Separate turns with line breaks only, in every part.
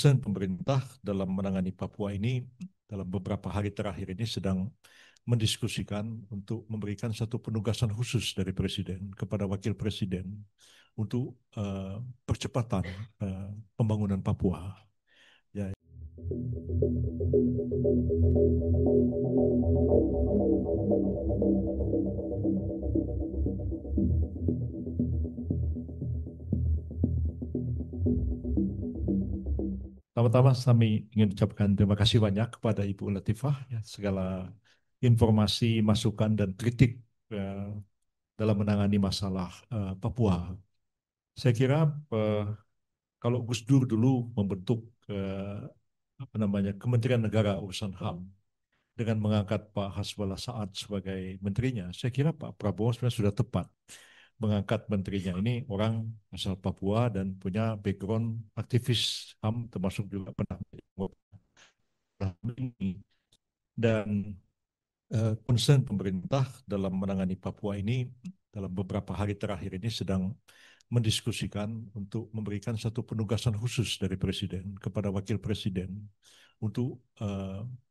concern pemerintah dalam menangani Papua ini dalam beberapa hari terakhir ini sedang mendiskusikan untuk memberikan satu penugasan khusus dari Presiden kepada Wakil Presiden untuk percepatan pembangunan Papua. Ya. Pertama-tama kami ingin ucapkan terima kasih banyak kepada Ibu Latifah ya, segala informasi, masukan dan kritik dalam menangani masalah Papua. Saya kira kalau Gus Dur dulu membentuk Kementerian Negara Urusan HAM dengan mengangkat Pak Hasbullah Saad sebagai menterinya, saya kira Pak Prabowo sebenarnya sudah tepat mengangkat menterinya ini orang asal Papua dan punya background aktivis HAM termasuk juga pernah dan concern pemerintah dalam menangani Papua ini dalam beberapa hari terakhir ini sedang mendiskusikan untuk memberikan satu penugasan khusus dari Presiden kepada Wakil Presiden untuk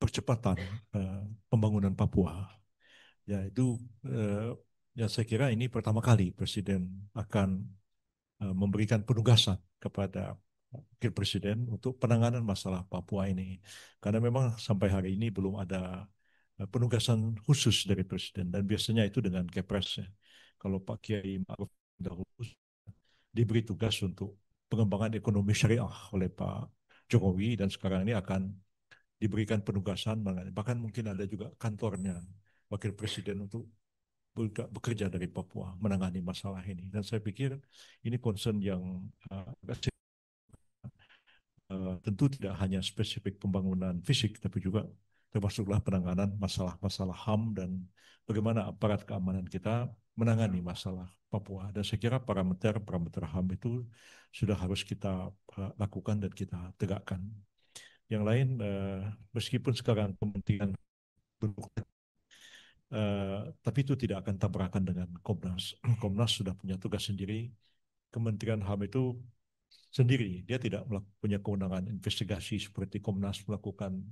percepatan pembangunan Papua. Ya itu ya saya kira ini pertama kali Presiden akan memberikan penugasan kepada Wakil Presiden untuk penanganan masalah Papua ini. Karena memang sampai hari ini belum ada penugasan khusus dari Presiden dan biasanya itu dengan Kepres. Ya. Kalau Pak Kiai Ma'ruf dahulu diberi tugas untuk pengembangan ekonomi syariah oleh Pak Jokowi dan sekarang ini akan diberikan penugasan, bahkan mungkin ada juga kantornya Wakil Presiden untuk bekerja dari Papua menangani masalah ini. Dan saya pikir ini concern yang tentu tidak hanya spesifik pembangunan fisik, tapi juga termasuklah penanganan masalah-masalah HAM dan bagaimana aparat keamanan kita menangani masalah Papua. Dan saya kira parameter HAM itu sudah harus kita lakukan dan kita tegakkan. Yang lain, meskipun sekarang kementerian tapi itu tidak akan tabrakan dengan Komnas. Komnas sudah punya tugas sendiri. Kementerian HAM itu sendiri, dia tidak punya kewenangan investigasi seperti Komnas melakukan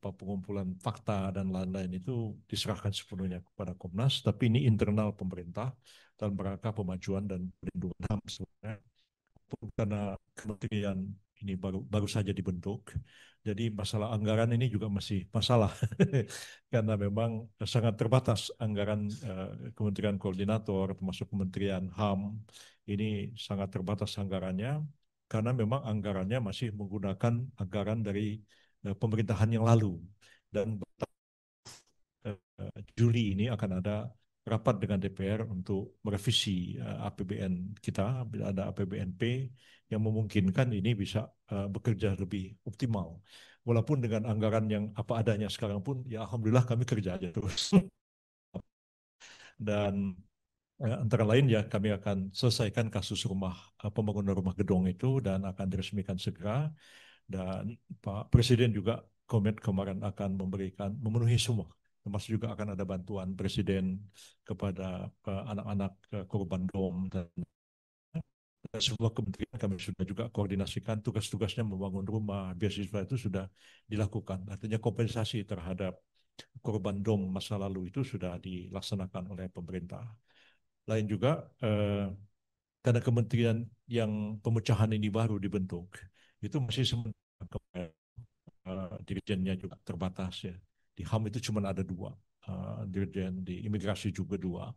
pengumpulan fakta dan lain-lain, itu diserahkan sepenuhnya kepada Komnas. Tapi ini internal pemerintah dalam rangka pemajuan dan perlindungan HAM sebenarnya. Karena kementerian ini baru saja dibentuk, jadi masalah anggaran ini juga masih masalah karena memang sangat terbatas anggaran kementerian koordinator termasuk kementerian HAM ini sangat terbatas anggarannya karena memang anggarannya masih menggunakan anggaran dari pemerintahan yang lalu. Dan Juli ini akan ada rapat dengan DPR untuk merevisi APBN kita, ada APBNP yang memungkinkan ini bisa bekerja lebih optimal. Walaupun dengan anggaran yang apa adanya sekarang pun, ya alhamdulillah kami kerja aja terus. Dan antara lain ya kami akan selesaikan kasus pembangunan rumah gedung itu dan akan diresmikan segera. Dan Pak Presiden juga komit kemarin akan memenuhi semua. Termasuk juga akan ada bantuan Presiden kepada anak-anak korban bom dan semua kementerian kami sudah juga koordinasikan tugas-tugasnya membangun rumah, beasiswa itu sudah dilakukan. Artinya kompensasi terhadap korban bom masa lalu itu sudah dilaksanakan oleh pemerintah. Lain juga karena kementerian yang pemecahan ini baru dibentuk, itu masih sementara dirjennya juga terbatas ya. Di HAM itu cuma ada 2, dirjen, di imigrasi juga 2.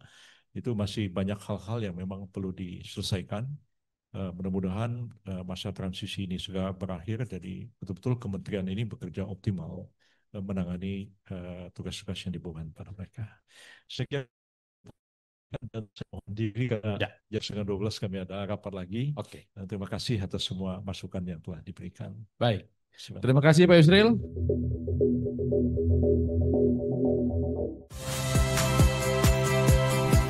Itu masih banyak hal-hal yang memang perlu diselesaikan. Mudah-mudahan masa transisi ini segera berakhir, jadi betul-betul kementerian ini bekerja optimal menangani tugas-tugas yang dibebankan pada mereka. Sekian dan saya mohon diri karena jam 11:30 kami ada rapat lagi.
Oke.
Terima kasih atas semua masukan yang telah diberikan.
Baik. Terima kasih Pak Yusril.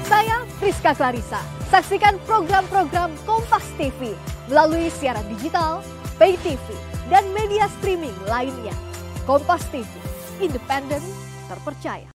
Saya Friska Clarissa. Saksikan program-program Kompas TV melalui siaran digital, pay TV, dan media streaming lainnya. Kompas TV, independen, terpercaya.